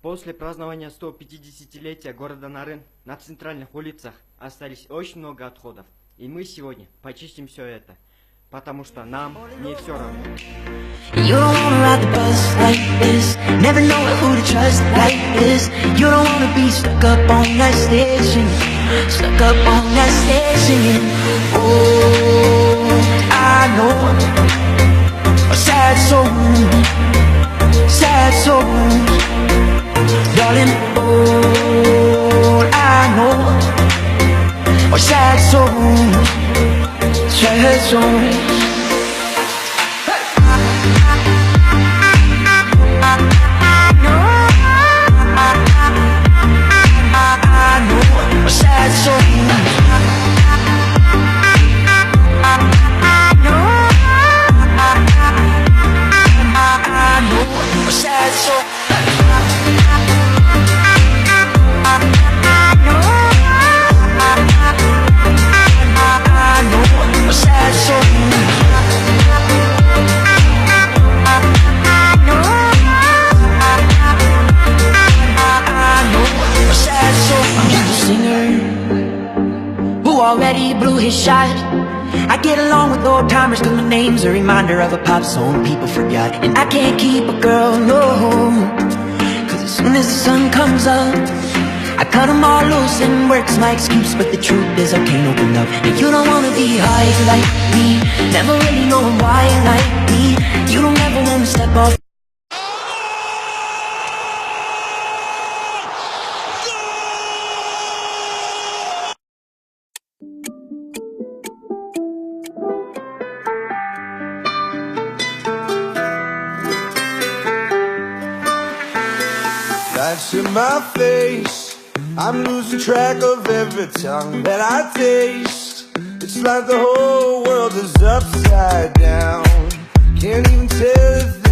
После празднования 150-летия города Нарын на центральных улицах остались очень много отходов. И мы сегодня почистим все это, потому что нам не все равно. You don't wanna ride the bus like this, never know who to trust like this. You don't wanna be stuck up on that station, stuck up on that station. Oh, I know a sad soul, darling. Oh, I know a sad souls. Already blew his shot. I get along with old timers cause my name's a reminder of a pop song people forgot. And I can't keep a girl, no, cause as soon as the sun comes up I cut them all loose and work's my excuse. But the truth is I can't open up. And you don't wanna be high like me, never really knowing why like me. You don't ever wanna step off. Life's in my face, I'm losing track of every tongue that I taste. It's like the whole world is upside down. Can't even tell if